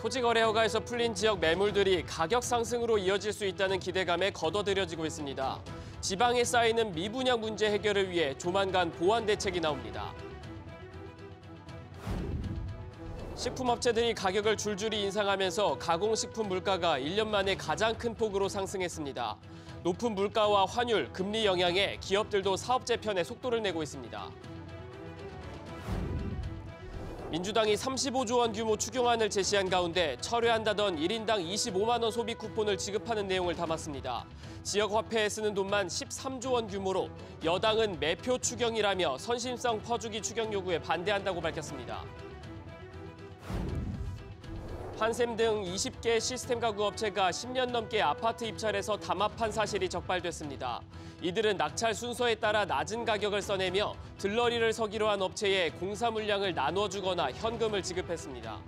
토지거래 허가에서 풀린 지역 매물들이 가격 상승으로 이어질 수 있다는 기대감에 걷어들여지고 있습니다. 지방에 쌓이는 미분양 문제 해결을 위해 조만간 보완 대책이 나옵니다. 식품업체들이 가격을 줄줄이 인상하면서 가공식품 물가가 1년 만에 가장 큰 폭으로 상승했습니다. 높은 물가와 환율, 금리 영향에 기업들도 사업 재편에 속도를 내고 있습니다. 민주당이 35조 원 규모 추경안을 제시한 가운데 철회한다던 1인당 25만 원 소비 쿠폰을 지급하는 내용을 담았습니다. 지역 화폐에 쓰는 돈만 13조 원 규모로 여당은 매표 추경이라며 선심성 퍼주기 추경 요구에 반대한다고 밝혔습니다. 판셈 등 20개 시스템 가구 업체가 10년 넘게 아파트 입찰에서 담합한 사실이 적발됐습니다. 이들은 낙찰 순서에 따라 낮은 가격을 써내며 들러리를 서기로 한 업체에 공사 물량을 나눠주거나 현금을 지급했습니다.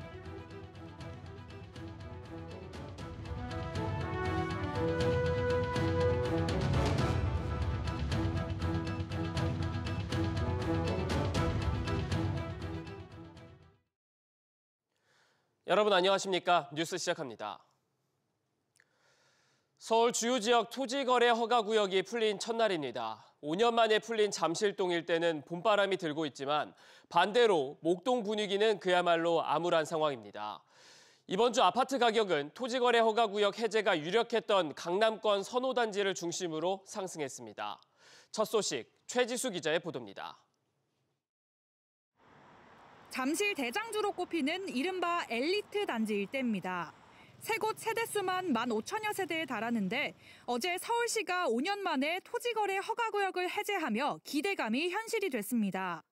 여러분 안녕하십니까? 뉴스 시작합니다. 서울 주요 지역 토지거래 허가구역이 풀린 첫날입니다. 5년 만에 풀린 잠실동 일대는 봄바람이 들고 있지만 반대로 목동 분위기는 그야말로 암울한 상황입니다. 이번 주 아파트 가격은 토지거래 허가구역 해제가 유력했던 강남권 선호단지를 중심으로 상승했습니다. 첫 소식 최지수 기자의 보도입니다. 잠실 대장주로 꼽히는 이른바 엘리트 단지 일대입니다. 세 곳 세대수만 15,000여 세대에 달하는데 어제 서울시가 5년 만에 토지거래 허가구역을 해제하며 기대감이 현실이 됐습니다.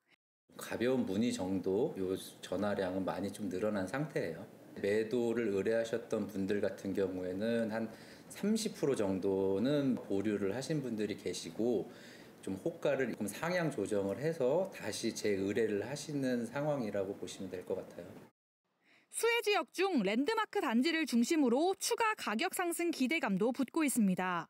가벼운 문의 정도 요 전화량은 많이 좀 늘어난 상태예요. 매도를 의뢰하셨던 분들 같은 경우에는 한 30% 정도는 보류를 하신 분들이 계시고 좀 호가를 조금 상향 조정을 해서 다시 재의뢰를 하시는 상황이라고 보시면 될 것 같아요. 수혜 지역 중 랜드마크 단지를 중심으로 추가 가격 상승 기대감도 붙고 있습니다.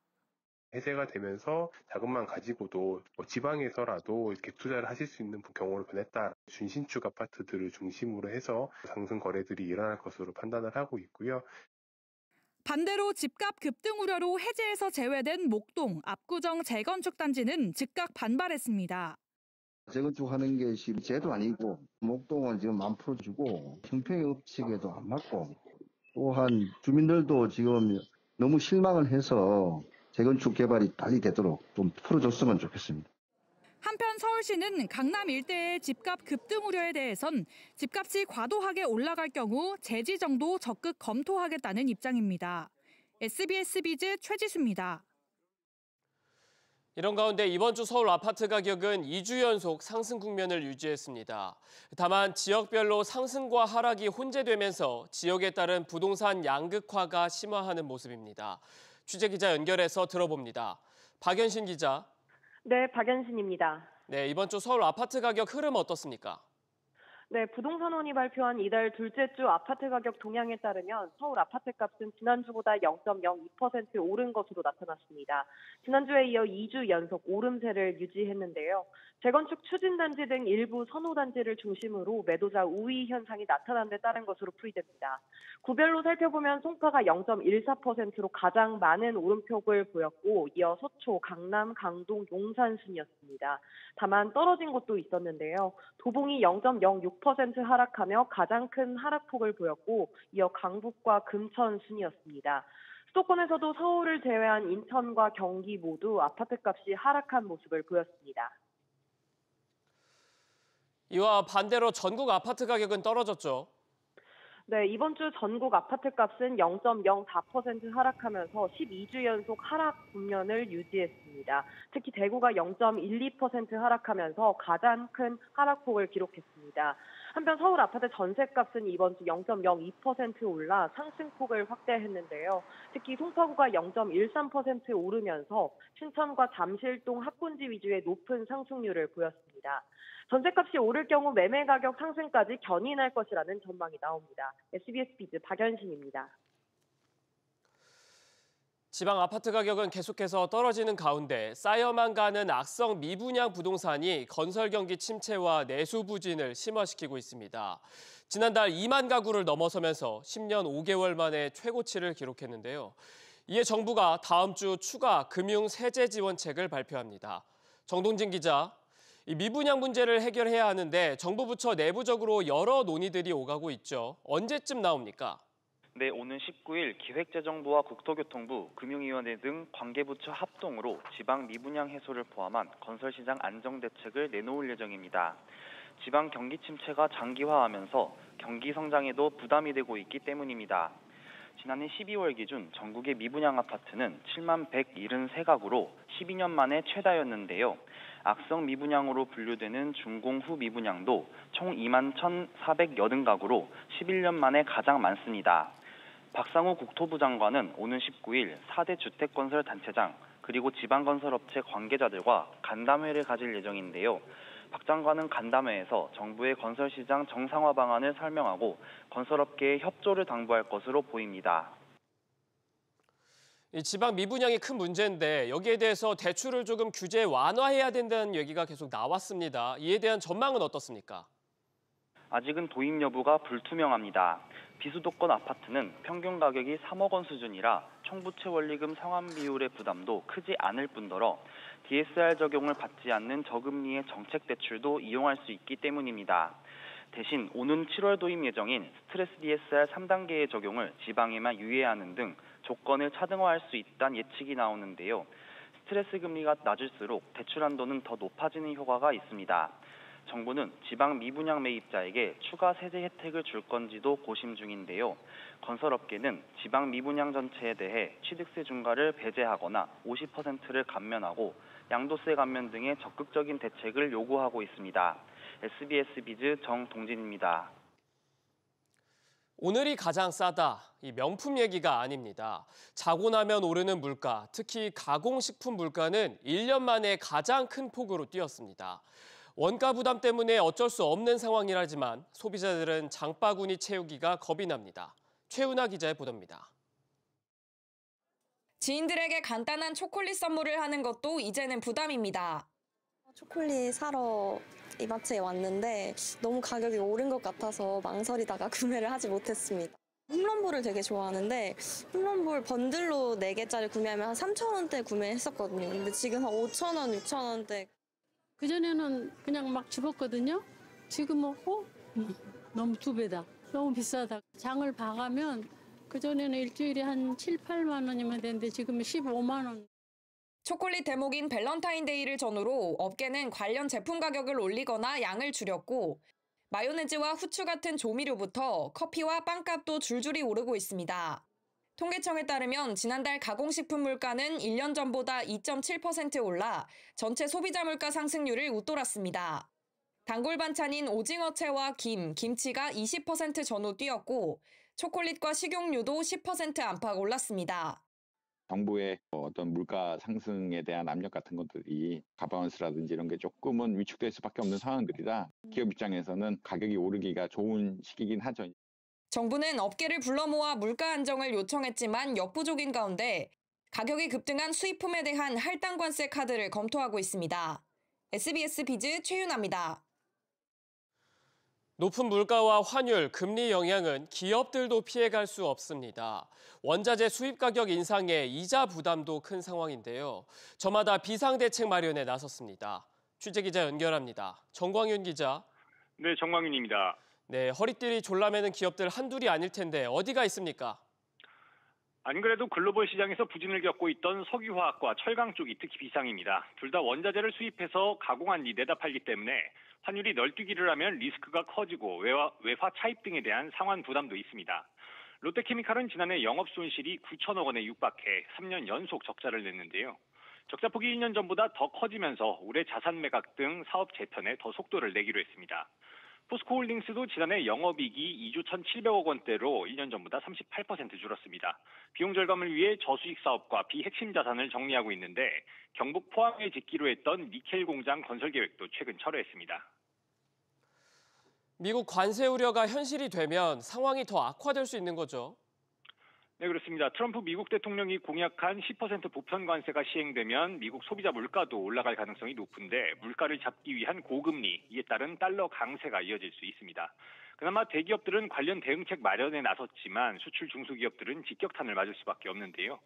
해제가 되면서 자금만 가지고도 지방에서라도 이렇게 투자를 하실 수 있는 경우로 변했다. 준신축 아파트들을 중심으로 해서 상승 거래들이 일어날 것으로 판단을 하고 있고요. 반대로 집값 급등 우려로 해제에서 제외된 목동, 압구정 재건축 단지는 즉각 반발했습니다. 재건축하는 게 제도 아니고 목동은 지금 10,000% 주고 형평업 측에도 안 맞고 또한 주민들도 지금 너무 실망을 해서 재건축 개발이 빨리 되도록 좀 풀어줬으면 좋겠습니다. 한편 서울시는 강남 일대의 집값 급등 우려에 대해선 집값이 과도하게 올라갈 경우 재지정도 적극 검토하겠다는 입장입니다. SBS 비즈 최지수입니다. 이런 가운데 이번 주 서울 아파트 가격은 2주 연속 상승 국면을 유지했습니다. 다만 지역별로 상승과 하락이 혼재되면서 지역에 따른 부동산 양극화가 심화하는 모습입니다. 취재기자 연결해서 들어봅니다. 박연신 기자. 네, 박연신입니다. 네, 이번 주 서울 아파트 가격 흐름 어떻습니까? 네, 부동산원이 발표한 이달 둘째 주 아파트 가격 동향에 따르면 서울 아파트 값은 지난주보다 0.02% 오른 것으로 나타났습니다. 지난주에 이어 2주 연속 오름세를 유지했는데요. 재건축 추진단지 등 일부 선호단지를 중심으로 매도자 우위 현상이 나타난 데 따른 것으로 풀이됩니다. 구별로 살펴보면 송파가 0.14%로 가장 많은 오름폭을 보였고 이어 서초, 강남, 강동, 용산 순이었습니다. 다만 떨어진 곳도 있었는데요. 도봉이 0.06% 하락하며 가장 큰 하락폭을 보였고 이어 강북과 금천 순이었습니다. 수도권에서도 서울을 제외한 인천과 경기 모두 아파트값이 하락한 모습을 보였습니다. 이와 반대로 전국 아파트 가격은 떨어졌죠. 네, 이번 주 전국 아파트 값은 0.04% 하락하면서 12주 연속 하락 국면을 유지했습니다. 특히 대구가 0.12% 하락하면서 가장 큰 하락폭을 기록했습니다. 한편 서울 아파트 전셋값은 이번 주 0.02% 올라 상승폭을 확대했는데요. 특히 송파구가 0.13% 오르면서 신천과 잠실동 합군지 위주의 높은 상승률을 보였습니다. 전셋값이 오를 경우 매매 가격 상승까지 견인할 것이라는 전망이 나옵니다. SBS 비즈 박연신입니다. 지방 아파트 가격은 계속해서 떨어지는 가운데 쌓여만 가는 악성 미분양 부동산이 건설 경기 침체와 내수 부진을 심화시키고 있습니다. 지난달 2만 가구를 넘어서면서 10년 5개월 만에 최고치를 기록했는데요. 이에 정부가 다음 주 추가 금융 세제 지원책을 발표합니다. 정동진 기자, 이 미분양 문제를 해결해야 하는데 정부 부처 내부적으로 여러 논의들이 오가고 있죠. 언제쯤 나옵니까? 네, 오는 19일 기획재정부와 국토교통부, 금융위원회 등 관계부처 합동으로 지방 미분양 해소를 포함한 건설시장 안정대책을 내놓을 예정입니다. 지방 경기 침체가 장기화하면서 경기 성장에도 부담이 되고 있기 때문입니다. 지난해 12월 기준 전국의 미분양 아파트는 7만 173가구로 12년 만에 최다였는데요. 악성 미분양으로 분류되는 준공후 미분양도 총 2만 1,480가구로 11년 만에 가장 많습니다. 박상우 국토부 장관은 오는 19일 4대 주택건설단체장 그리고 지방건설업체 관계자들과 간담회를 가질 예정인데요. 박 장관은 간담회에서 정부의 건설시장 정상화 방안을 설명하고 건설업계의 협조를 당부할 것으로 보입니다. 이 지방 미분양이 큰 문제인데 여기에 대해서 대출을 조금 규제 완화해야 된다는 얘기가 계속 나왔습니다. 이에 대한 전망은 어떻습니까? 아직은 도입 여부가 불투명합니다. 비수도권 아파트는 평균 가격이 3억 원 수준이라 총부채 원리금 상환 비율의 부담도 크지 않을 뿐더러 DSR 적용을 받지 않는 저금리의 정책 대출도 이용할 수 있기 때문입니다. 대신 오는 7월 도입 예정인 스트레스 DSR 3단계의 적용을 지방에만 유예하는 등 조건을 차등화할 수 있다는 예측이 나오는데요. 스트레스 금리가 낮을수록 대출 한도는 더 높아지는 효과가 있습니다. 정부는 지방 미분양 매입자에게 추가 세제 혜택을 줄 건지도 고심 중인데요. 건설업계는 지방 미분양 전체에 대해 취득세 중과를 배제하거나 50%를 감면하고 양도세 감면 등의 적극적인 대책을 요구하고 있습니다. SBS 비즈 정동진입니다. 오늘이 가장 싸다, 이 명품 얘기가 아닙니다. 자고 나면 오르는 물가, 특히 가공식품 물가는 1년 만에 가장 큰 폭으로 뛰었습니다. 원가 부담 때문에 어쩔 수 없는 상황이라지만 소비자들은 장바구니 채우기가 겁이 납니다. 최은하 기자의 보도입니다. 지인들에게 간단한 초콜릿 선물을 하는 것도 이제는 부담입니다. 초콜릿 사러 이마트에 왔는데 너무 가격이 오른 것 같아서 망설이다가 구매를 하지 못했습니다. 홈런볼을 되게 좋아하는데 홈런볼 번들로 4개짜리 구매하면 한 3,000원대 구매했었거든요. 근데 지금 한 5,000원, 6,000원대. 그전에는 그냥 막 집었거든요. 지금은 너무 2배다. 너무 비싸다. 장을 봐가면 그전에는 일주일에 한 7, 8만 원이면 되는데 지금은 15만 원. 초콜릿 대목인 밸런타인데이를 전후로 업계는 관련 제품 가격을 올리거나 양을 줄였고 마요네즈와 후추 같은 조미료부터 커피와 빵값도 줄줄이 오르고 있습니다. 통계청에 따르면 지난달 가공식품 물가는 1년 전보다 2.7% 올라 전체 소비자 물가 상승률을 웃돌았습니다. 단골 반찬인 오징어채와 김, 김치가 20% 전후 뛰었고 초콜릿과 식용유도 10% 안팎 올랐습니다. 정부의 어떤 물가 상승에 대한 압력 같은 것들이 가버넌스라든지 이런 게 조금은 위축될 수밖에 없는 상황들이라 기업 입장에서는 가격이 오르기가 좋은 시기긴 하죠. 정부는 업계를 불러 모아 물가 안정을 요청했지만 역부족인 가운데 가격이 급등한 수입품에 대한 할당 관세 카드를 검토하고 있습니다. SBS 비즈 최윤아입니다. 높은 물가와 환율, 금리 영향은 기업들도 피해갈 수 없습니다. 원자재 수입 가격 인상에 이자 부담도 큰 상황인데요. 저마다 비상대책 마련에 나섰습니다. 취재기자 연결합니다. 정광윤 기자. 네, 정광윤입니다. 네, 허리띠를 졸라매는 기업들 한둘이 아닐 텐데 어디가 있습니까? 안 그래도 글로벌 시장에서 부진을 겪고 있던 석유화학과 철강 쪽이 특히 비상입니다. 둘 다 원자재를 수입해서 가공한 뒤 내다 팔기 때문에 환율이 널뛰기를 하면 리스크가 커지고 외화 차입 등에 대한 상환 부담도 있습니다. 롯데케미칼은 지난해 영업 손실이 9천억 원에 육박해 3년 연속 적자를 냈는데요. 적자폭이 1년 전보다 더 커지면서 올해 자산 매각 등 사업 재편에 더 속도를 내기로 했습니다. 포스코홀딩스도 지난해 영업이익이 2조 1,700억 원대로 1년 전보다 38% 줄었습니다. 비용 절감을 위해 저수익 사업과 비핵심 자산을 정리하고 있는데 경북 포항에 짓기로 했던 니켈 공장 건설 계획도 최근 철회했습니다. 미국 관세 우려가 현실이 되면 상황이 더 악화될 수 있는 거죠? 네, 그렇습니다. 트럼프 미국 대통령이 공약한 10% 보편 관세가 시행되면 미국 소비자 물가도 올라갈 가능성이 높은데 물가를 잡기 위한 고금리, 이에 따른 달러 강세가 이어질 수 있습니다. 그나마 대기업들은 관련 대응책 마련에 나섰지만 수출 중소기업들은 직격탄을 맞을 수밖에 없는데요.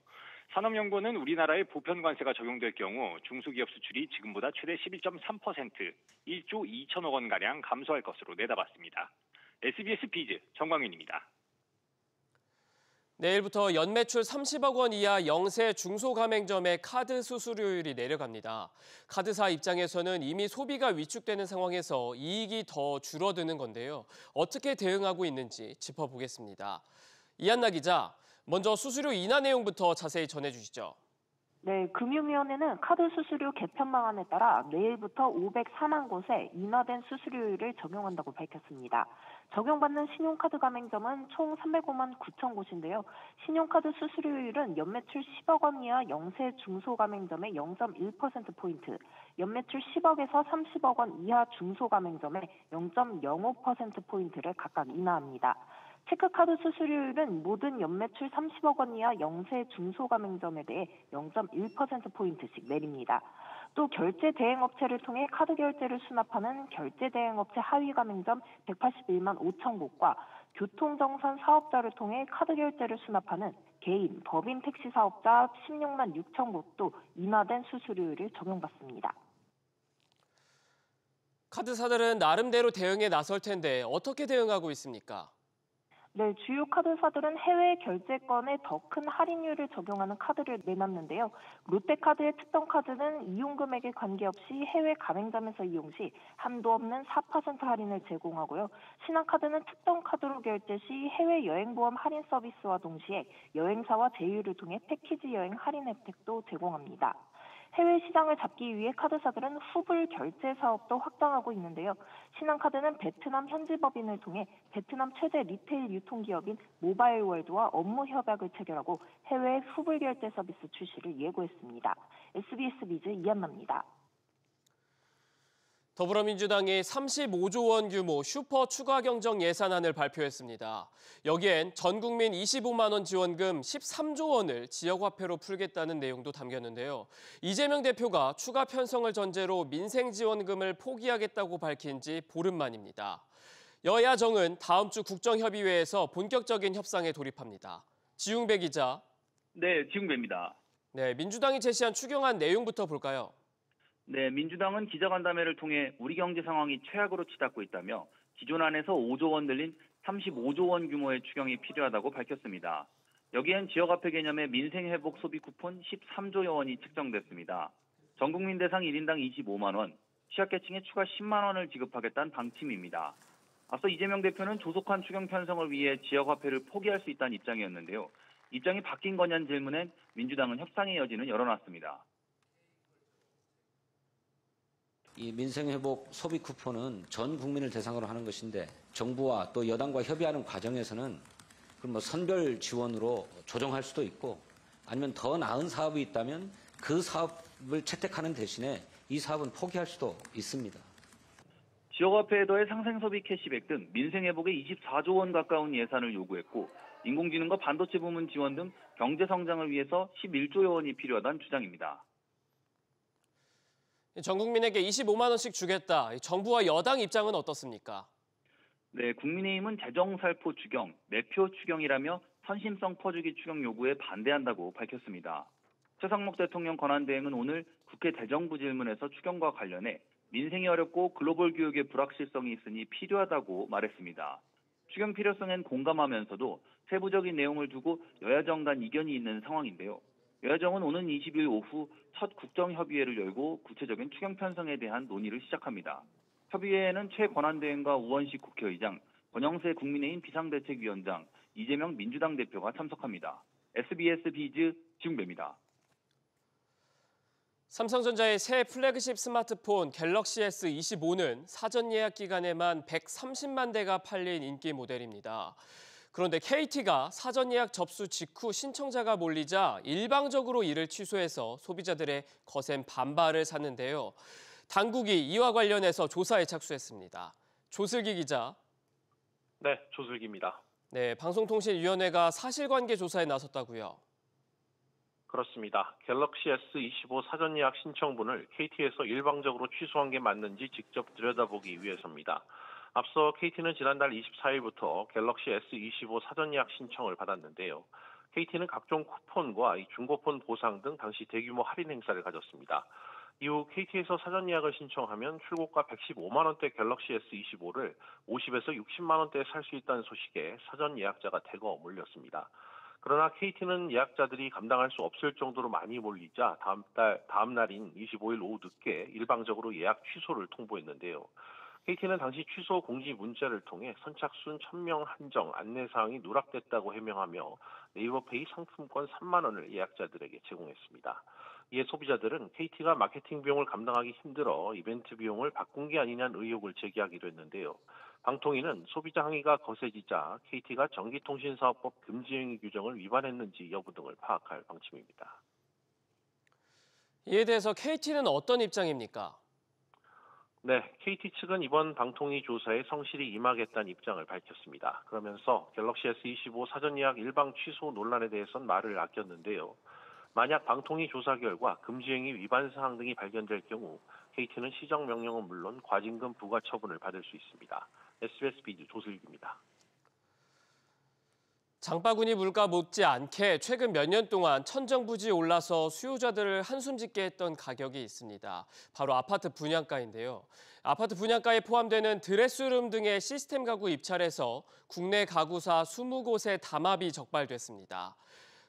산업연구원은 우리나라에 보편 관세가 적용될 경우 중소기업 수출이 지금보다 최대 11.3%, 1조 2천억 원가량 감소할 것으로 내다봤습니다. SBS 비즈 정광윤입니다. 내일부터 연매출 30억 원 이하 영세 중소가맹점의 카드 수수료율이 내려갑니다. 카드사 입장에서는 이미 소비가 위축되는 상황에서 이익이 더 줄어드는 건데요. 어떻게 대응하고 있는지 짚어보겠습니다. 이한나 기자, 먼저 수수료 인하 내용부터 자세히 전해주시죠. 네, 금융위원회는 카드 수수료 개편 방안에 따라 내일부터 504만 곳에 인하된 수수료율을 적용한다고 밝혔습니다. 적용받는 신용카드 가맹점은 총 305만 9천 곳인데요. 신용카드 수수료율은 연매출 10억 원 이하 영세 중소가맹점의 0.1%포인트, 연매출 10억에서 30억 원 이하 중소가맹점의 0.05%포인트를 각각 인하합니다. 체크카드 수수료율은 모든 연매출 30억 원 이하 영세 중소가맹점에 대해 0.1%포인트씩 내립니다. 또 결제 대행업체를 통해 카드 결제를 수납하는 결제 대행업체 하위 가맹점 181만 5천 곳과 교통정산 사업자를 통해 카드 결제를 수납하는 개인, 법인 택시 사업자 16만 6천 곳도 인하된 수수료율을 적용받습니다. 카드사들은 나름대로 대응에 나설 텐데 어떻게 대응하고 있습니까? 네, 주요 카드사들은 해외 결제권에 더 큰 할인율을 적용하는 카드를 내놨는데요. 롯데카드의 특정 카드는 이용 금액에 관계없이 해외 가맹점에서 이용 시 한도 없는 4% 할인을 제공하고요. 신한카드는 특정 카드로 결제 시 해외 여행보험 할인 서비스와 동시에 여행사와 제휴를 통해 패키지 여행 할인 혜택도 제공합니다. 해외 시장을 잡기 위해 카드사들은 후불 결제 사업도 확장하고 있는데요. 신한카드는 베트남 현지 법인을 통해 베트남 최대 리테일 유통기업인 모바일월드와 업무 협약을 체결하고 해외 후불 결제 서비스 출시를 예고했습니다. SBS 비즈 이한나입니다. 더불어민주당이 35조 원 규모 슈퍼 추가 경정 예산안을 발표했습니다. 여기엔 전 국민 25만 원 지원금 13조 원을 지역화폐로 풀겠다는 내용도 담겼는데요. 이재명 대표가 추가 편성을 전제로 민생 지원금을 포기하겠다고 밝힌 지 보름 만입니다. 여야 정은 다음 주 국정협의회에서 본격적인 협상에 돌입합니다. 지웅배 기자. 네, 지웅배입니다. 네, 민주당이 제시한 추경안 내용부터 볼까요? 네, 민주당은 기자간담회를 통해 우리 경제 상황이 최악으로 치닫고 있다며 기존 안에서 5조 원 늘린 35조 원 규모의 추경이 필요하다고 밝혔습니다. 여기엔 지역화폐 개념의 민생회복 소비 쿠폰 13조 원이 책정됐습니다. 전국민 대상 1인당 25만 원, 취약계층에 추가 10만 원을 지급하겠다는 방침입니다. 앞서 이재명 대표는 조속한 추경 편성을 위해 지역화폐를 포기할 수 있다는 입장이었는데요. 입장이 바뀐 거냐는 질문엔 민주당은 협상의 여지는 열어놨습니다. 이 민생회복 소비 쿠폰은 전 국민을 대상으로 하는 것인데 정부와 또 여당과 협의하는 과정에서는 그럼 선별 지원으로 조정할 수도 있고 아니면 더 나은 사업이 있다면 그 사업을 채택하는 대신에 이 사업은 포기할 수도 있습니다. 지역화폐에 더해 상생소비 캐시백 등 민생회복에 24조 원 가까운 예산을 요구했고 인공지능과 반도체 부문 지원 등 경제성장을 위해서 11조 원이 필요하다는 주장입니다. 전 국민에게 25만 원씩 주겠다. 정부와 여당 입장은 어떻습니까? 네, 국민의힘은 재정살포 추경, 매표 추경이라며 선심성 퍼주기 추경 요구에 반대한다고 밝혔습니다. 최상목 대통령 권한대행은 오늘 국회 대정부 질문에서 추경과 관련해 민생이 어렵고 글로벌 교육의 불확실성이 있으니 필요하다고 말했습니다. 추경 필요성엔 공감하면서도 세부적인 내용을 두고 여야정 간 이견이 있는 상황인데요. 여야정은 오는 20일 오후 첫 국정협의회를 열고 구체적인 추경 편성에 대한 논의를 시작합니다. 협의회에는 최 권한대행과 우원식 국회의장, 권영세 국민의힘 비상대책위원장, 이재명 민주당 대표가 참석합니다. SBS 비즈 지웅배입니다. 삼성전자의 새 플래그십 스마트폰 갤럭시 S25는 사전 예약 기간에만 130만 대가 팔린 인기 모델입니다. 그런데 KT가 사전 예약 접수 직후 신청자가 몰리자 일방적으로 이를 취소해서 소비자들의 거센 반발을 샀는데요. 당국이 이와 관련해서 조사에 착수했습니다. 조슬기 기자. 네, 조슬기입니다. 네, 방송통신위원회가 사실관계 조사에 나섰다고요. 그렇습니다. 갤럭시 S25 사전 예약 신청분을 KT에서 일방적으로 취소한 게 맞는지 직접 들여다보기 위해서입니다. 앞서 KT는 지난달 24일부터 갤럭시 S25 사전 예약 신청을 받았는데요. KT는 각종 쿠폰과 중고폰 보상 등 당시 대규모 할인 행사를 가졌습니다. 이후 KT에서 사전 예약을 신청하면 출고가 115만 원대 갤럭시 S25를 50에서 60만 원대에 살 수 있다는 소식에 사전 예약자가 대거 몰렸습니다. 그러나 KT는 예약자들이 감당할 수 없을 정도로 많이 몰리자 다음 날인 25일 오후 늦게 일방적으로 예약 취소를 통보했는데요. KT는 당시 취소 공지 문자를 통해 선착순 1000명 한정 안내사항이 누락됐다고 해명하며 네이버페이 상품권 3만 원을 예약자들에게 제공했습니다. 이에 소비자들은 KT가 마케팅 비용을 감당하기 힘들어 이벤트 비용을 바꾼 게 아니냐는 의혹을 제기하기도 했는데요. 방통위는 소비자 항의가 거세지자 KT가 전기통신사업법 금지행위 규정을 위반했는지 여부 등을 파악할 방침입니다. 이에 대해서 KT는 어떤 입장입니까? 네, KT 측은 이번 방통위 조사에 성실히 임하겠다는 입장을 밝혔습니다. 그러면서 갤럭시 S25 사전 예약 일방 취소 논란에 대해서는 말을 아꼈는데요. 만약 방통위 조사 결과 금지행위 위반 사항 등이 발견될 경우 KT는 시정명령은 물론 과징금 부과 처분을 받을 수 있습니다. SBS 비즈 조슬기입니다. 장바구니 물가 못지않게 최근 몇 년 동안 천정부지에 올라서 수요자들을 한숨 짓게 했던 가격이 있습니다. 바로 아파트 분양가인데요. 아파트 분양가에 포함되는 드레스룸 등의 시스템 가구 입찰에서 국내 가구사 20곳의 담합이 적발됐습니다.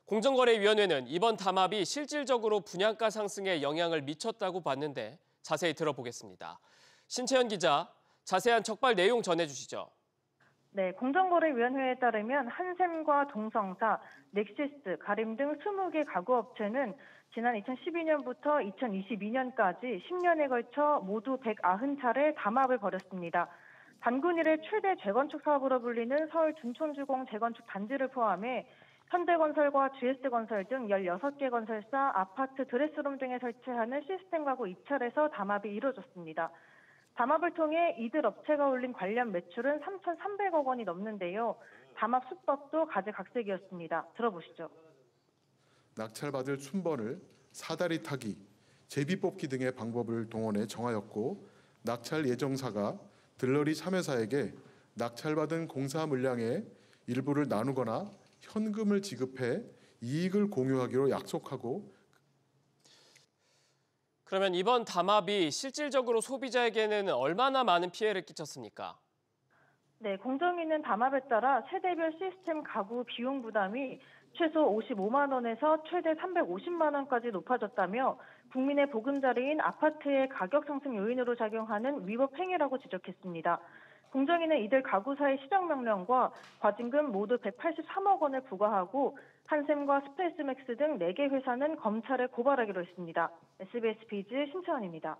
공정거래위원회는 이번 담합이 실질적으로 분양가 상승에 영향을 미쳤다고 봤는데 자세히 들어보겠습니다. 신채연 기자, 자세한 적발 내용 전해주시죠. 네, 공정거래위원회에 따르면 한샘과 동성사, 넥시스, 가림 등 20개 가구업체는 지난 2012년부터 2022년까지 10년에 걸쳐 모두 190차례 담합을 벌였습니다. 단군 이래 최대 재건축 사업으로 불리는 서울 둔촌주공 재건축 단지를 포함해 현대건설과 GS건설 등 16개 건설사, 아파트 드레스룸 등에 설치하는 시스템 가구 입찰에서 담합이 이루어졌습니다. 담합을 통해 이들 업체가 올린 관련 매출은 3,300억 원이 넘는데요. 담합 수법도 가지각색이었습니다. 들어보시죠. 낙찰받을 춘번을 사다리 타기, 제비 뽑기 등의 방법을 동원해 정하였고 낙찰 예정사가 들러리 참여사에게 낙찰받은 공사 물량의 일부를 나누거나 현금을 지급해 이익을 공유하기로 약속하고 그러면 이번 담합이 실질적으로 소비자에게는 얼마나 많은 피해를 끼쳤습니까? 네, 공정위는 담합에 따라 세대별 시스템 가구 비용 부담이 최소 55만 원에서 최대 350만 원까지 높아졌다며 국민의 보금자리인 아파트의 가격 상승 요인으로 작용하는 위법 행위라고 지적했습니다. 공정위는 이들 가구사의 시정명령과 과징금 모두 183억 원을 부과하고 한샘과 스페이스맥스 등 4개 회사는 검찰에 고발하기로 했습니다. SBS 비즈 신채원입니다.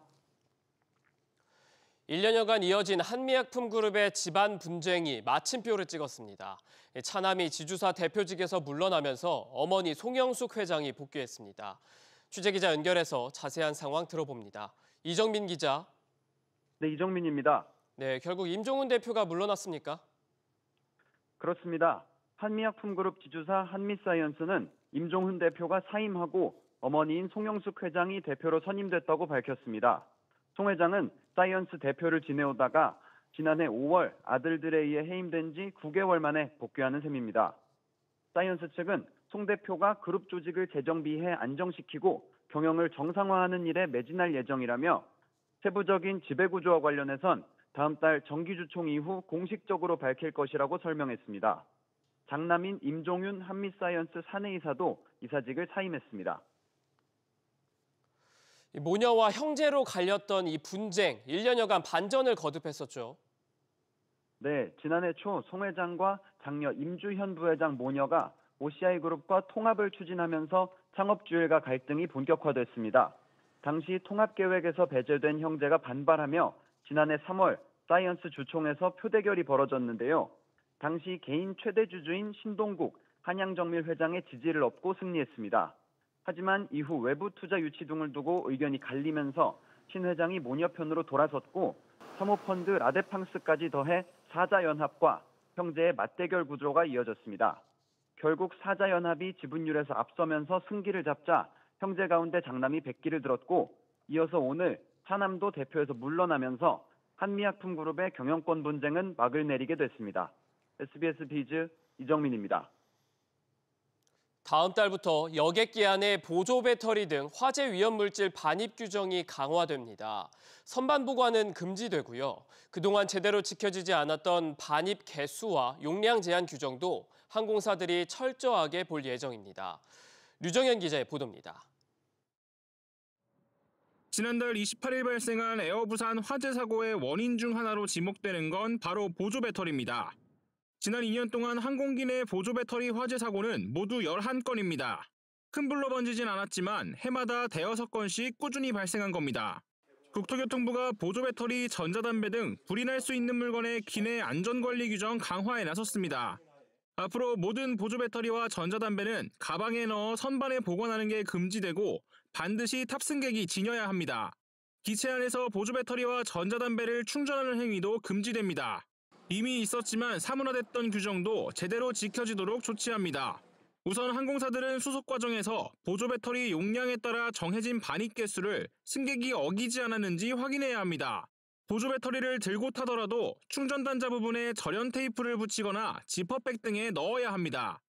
1년여간 이어진 한미약품그룹의 집안 분쟁이 마침표를 찍었습니다. 차남이 지주사 대표직에서 물러나면서 어머니 송영숙 회장이 복귀했습니다. 취재기자 연결해서 자세한 상황 들어봅니다. 이정민 기자. 네, 이정민입니다. 네, 결국 임종훈 대표가 물러났습니까? 그렇습니다. 한미약품그룹 지주사 한미사이언스는 임종훈 대표가 사임하고 어머니인 송영숙 회장이 대표로 선임됐다고 밝혔습니다. 송 회장은 사이언스 대표를 지내오다가 지난해 5월 아들들에 의해 해임된 지 9개월 만에 복귀하는 셈입니다. 사이언스 측은 송 대표가 그룹 조직을 재정비해 안정시키고 경영을 정상화하는 일에 매진할 예정이라며 세부적인 지배구조와 관련해선 다음 달 정기주총 이후 공식적으로 밝힐 것이라고 설명했습니다. 장남인 임종윤 한미사이언스 사내이사도 이사직을 사임했습니다. 모녀와 형제로 갈렸던 이 분쟁, 1년여간 반전을 거듭했었죠. 네, 지난해 초 송 회장과 장녀 임주현 부회장 모녀가 OCI그룹과 통합을 추진하면서 창업주일과 갈등이 본격화됐습니다. 당시 통합계획에서 배제된 형제가 반발하며 지난해 3월 사이언스 주총에서 표대결이 벌어졌는데요. 당시 개인 최대 주주인 신동국 한양정밀 회장의 지지를 얻고 승리했습니다. 하지만 이후 외부 투자 유치 등을 두고 의견이 갈리면서 신 회장이 모녀 편으로 돌아섰고 사모펀드 라데팡스까지 더해 사자연합과 형제의 맞대결 구도가 이어졌습니다. 결국 사자연합이 지분율에서 앞서면서 승기를 잡자 형제 가운데 장남이 백기를 들었고 이어서 오늘 하남도 대표에서 물러나면서 한미약품그룹의 경영권 분쟁은 막을 내리게 됐습니다. SBS 비즈 이정민입니다. 다음 달부터 여객기 안에 보조 배터리 등 화재 위험 물질 반입 규정이 강화됩니다. 선반 보관은 금지되고요. 그동안 제대로 지켜지지 않았던 반입 개수와 용량 제한 규정도 항공사들이 철저하게 볼 예정입니다. 류정현 기자의 보도입니다. 지난달 28일 발생한 에어부산 화재 사고의 원인 중 하나로 지목되는 건 바로 보조 배터리입니다. 지난 2년 동안 항공기 내 보조 배터리 화재 사고는 모두 11건입니다. 큰 불로 번지진 않았지만 해마다 대여섯 건씩 꾸준히 발생한 겁니다. 국토교통부가 보조 배터리, 전자담배 등 불이 날 수 있는 물건의 기내 안전관리 규정 강화에 나섰습니다. 앞으로 모든 보조 배터리와 전자담배는 가방에 넣어 선반에 보관하는 게 금지되고 반드시 탑승객이 지녀야 합니다. 기체 안에서 보조 배터리와 전자담배를 충전하는 행위도 금지됩니다. 이미 있었지만 사문화됐던 규정도 제대로 지켜지도록 조치합니다. 우선 항공사들은 수속 과정에서 보조 배터리 용량에 따라 정해진 반입 개수를 승객이 어기지 않았는지 확인해야 합니다. 보조 배터리를 들고 타더라도 충전 단자 부분에 절연 테이프를 붙이거나 지퍼백 등에 넣어야 합니다.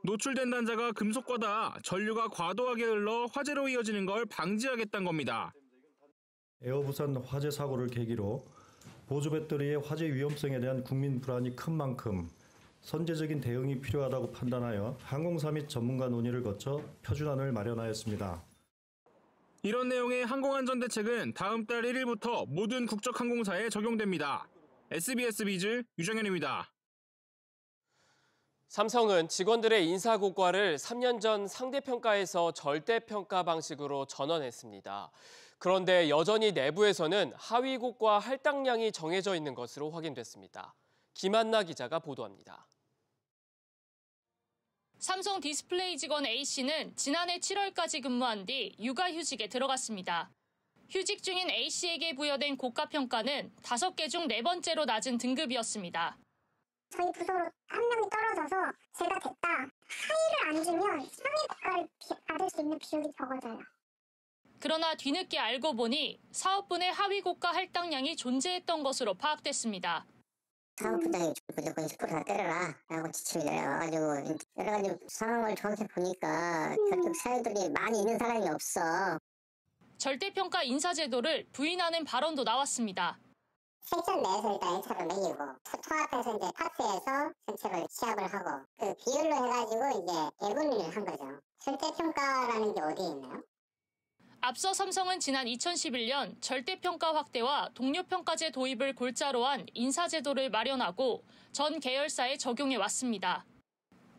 노출된 단자가 금속과 닿아 전류가 과도하게 흘러 화재로 이어지는 걸 방지하겠다는 겁니다. 에어부산 화재 사고를 계기로 보조 배터리의 화재 위험성에 대한 국민 불안이 큰 만큼 선제적인 대응이 필요하다고 판단하여 항공사 및 전문가 논의를 거쳐 표준안을 마련하였습니다. 이런 내용의 항공안전대책은 다음 달 1일부터 모든 국적항공사에 적용됩니다. SBS 비즈 유정현입니다. 삼성은 직원들의 인사고과를 3년 전 상대평가에서 절대평가 방식으로 전환했습니다. 그런데 여전히 내부에서는 하위고과 할당량이 정해져 있는 것으로 확인됐습니다. 김한나 기자가 보도합니다. 삼성 디스플레이 직원 A씨는 지난해 7월까지 근무한 뒤 육아휴직에 들어갔습니다. 휴직 중인 A씨에게 부여된 고가평가는 5개 중 4번째로 낮은 등급이었습니다. 저희 부서로 한 명이 떨어져서 제가 됐다. 하위를 안 주면 상위 고가를 받을 수 있는 비율이 적어져요. 그러나 뒤늦게 알고 보니 사업분의 하위 고가 할당량이 존재했던 것으로 파악됐습니다. 사업부장이 무조건 10% 다 때려라 라고 지침이 내려와가지고 여러 가지 상황을 정확히 보니까 저쪽 사회들이 많이 있는 사람이 없어. 절대평가 인사제도를 부인하는 발언도 나왔습니다. 세션 내에서 일단 1차로 매기고 통합해서 이제 파트에서 전체를 시합을 하고 그 비율로 해가지고 이제 배분을 한 거죠. 절대평가라는 게 어디에 있나요? 앞서 삼성은 지난 2011년 절대평가 확대와 동료평가제 도입을 골자로 한 인사제도를 마련하고 전 계열사에 적용해 왔습니다.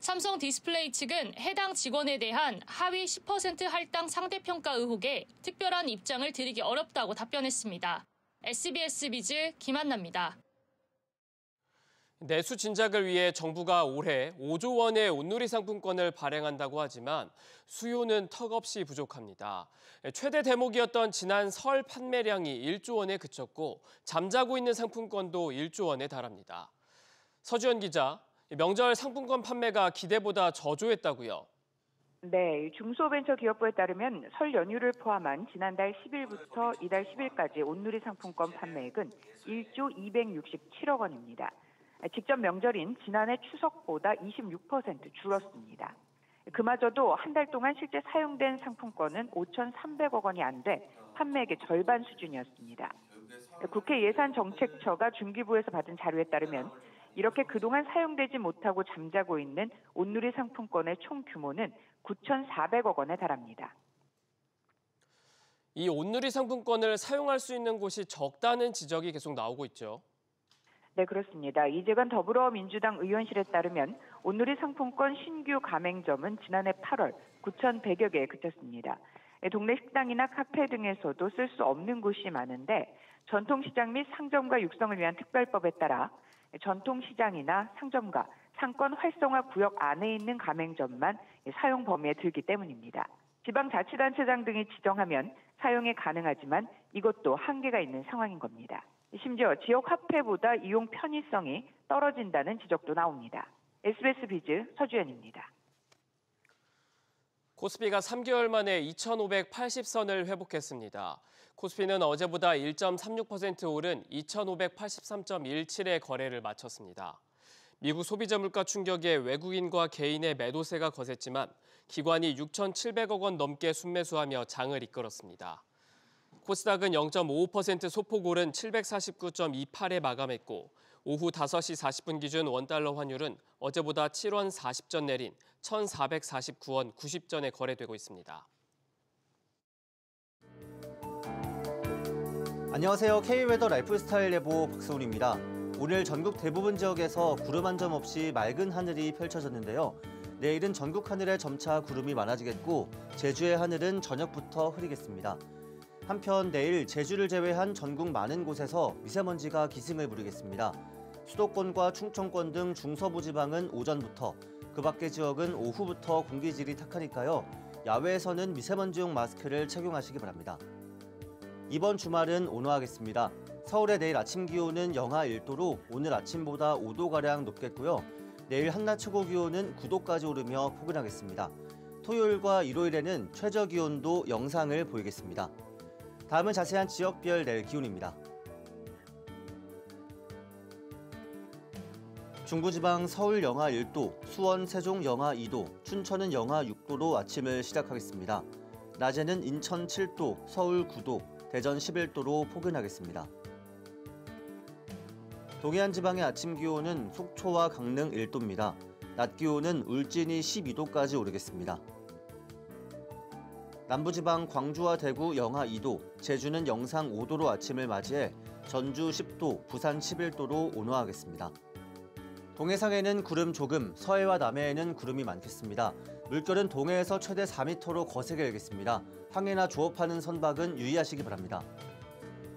삼성 디스플레이 측은 해당 직원에 대한 하위 10% 할당 상대평가 의혹에 특별한 입장을 드리기 어렵다고 답변했습니다. SBS 비즈 김한나입니다. 내수 진작을 위해 정부가 올해 5조 원의 온누리 상품권을 발행한다고 하지만 수요는 턱없이 부족합니다. 최대 대목이었던 지난 설 판매량이 1조 원에 그쳤고 잠자고 있는 상품권도 1조 원에 달합니다. 서주현 기자, 명절 상품권 판매가 기대보다 저조했다고요? 네, 중소벤처기업부에 따르면 설 연휴를 포함한 지난달 10일부터 이달 10일까지 온누리 상품권 판매액은 1조 267억 원입니다. 직전 명절인 지난해 추석보다 26% 줄었습니다. 그마저도 한 달 동안 실제 사용된 상품권은 5,300억 원이 안 돼 판매액의 절반 수준이었습니다. 국회 예산정책처가 중기부에서 받은 자료에 따르면 이렇게 그동안 사용되지 못하고 잠자고 있는 온누리 상품권의 총 규모는 9,400억 원에 달합니다. 이 온누리 상품권을 사용할 수 있는 곳이 적다는 지적이 계속 나오고 있죠. 네, 그렇습니다. 이재관 더불어민주당 의원실에 따르면 온누리 상품권 신규 가맹점은 지난해 8월 9,100여 개에 그쳤습니다. 동네 식당이나 카페 등에서도 쓸 수 없는 곳이 많은데 전통시장 및 상점가 육성을 위한 특별법에 따라 전통시장이나 상점가, 상권 활성화 구역 안에 있는 가맹점만 사용 범위에 들기 때문입니다. 지방자치단체장 등이 지정하면 사용이 가능하지만 이것도 한계가 있는 상황인 겁니다. 심지어 지역 화폐보다 이용 편의성이 떨어진다는 지적도 나옵니다. SBS 비즈 서주연입니다. 코스피가 3개월 만에 2,580선을 회복했습니다. 코스피는 어제보다 1.36% 오른 2,583.17의 거래를 마쳤습니다. 미국 소비자 물가 충격에 외국인과 개인의 매도세가 거셌지만 기관이 6,700억 원 넘게 순매수하며 장을 이끌었습니다. 코스닥은 0.55% 소폭 오른 749.28에 마감했고 오후 5시 40분 기준 원달러 환율은 어제보다 7원 40전 내린 1,449원 90전에 거래되고 있습니다. 안녕하세요. K웨더 라이프스타일 예보 박수훈입니다. 오늘 전국 대부분 지역에서 구름 한 점 없이 맑은 하늘이 펼쳐졌는데요. 내일은 전국 하늘에 점차 구름이 많아지겠고 제주의 하늘은 저녁부터 흐리겠습니다. 한편 내일 제주를 제외한 전국 많은 곳에서 미세먼지가 기승을 부리겠습니다. 수도권과 충청권 등 중서부 지방은 오전부터, 그 밖의 지역은 오후부터 공기질이 탁하니까요. 야외에서는 미세먼지용 마스크를 착용하시기 바랍니다. 이번 주말은 온화하겠습니다. 서울의 내일 아침 기온은 영하 1도로 오늘 아침보다 5도가량 높겠고요. 내일 한낮 최고 기온은 9도까지 오르며 포근하겠습니다. 토요일과 일요일에는 최저 기온도 영상을 보이겠습니다. 다음은 자세한 지역별 내일 기온입니다. 중부지방 서울 영하 1도, 수원, 세종 영하 2도, 춘천은 영하 6도로 아침을 시작하겠습니다. 낮에는 인천 7도, 서울 9도, 대전 11도로 포근하겠습니다. 동해안 지방의 아침 기온은 속초와 강릉 1도입니다. 낮 기온은 울진이 12도까지 오르겠습니다. 남부지방 광주와 대구 영하 2도, 제주는 영상 5도로 아침을 맞이해 전주 10도, 부산 11도로 온화하겠습니다. 동해상에는 구름 조금, 서해와 남해에는 구름이 많겠습니다. 물결은 동해에서 최대 4m로 거세게 일겠습니다. 항해나 조업하는 선박은 유의하시기 바랍니다.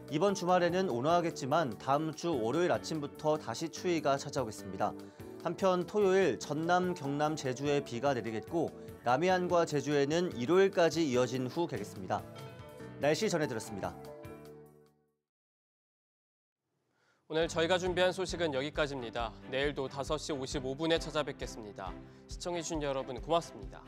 이번 주말에는 온화하겠지만 다음 주 월요일 아침부터 다시 추위가 찾아오겠습니다. 한편 토요일 전남, 경남, 제주에 비가 내리겠고 남해안과 제주에는 일요일까지 이어진 후 개겠습니다. 날씨 전해드렸습니다. 오늘 저희가 준비한 소식은 여기까지입니다. 내일도 5시 55분에 찾아뵙겠습니다. 시청해주신 여러분 고맙습니다.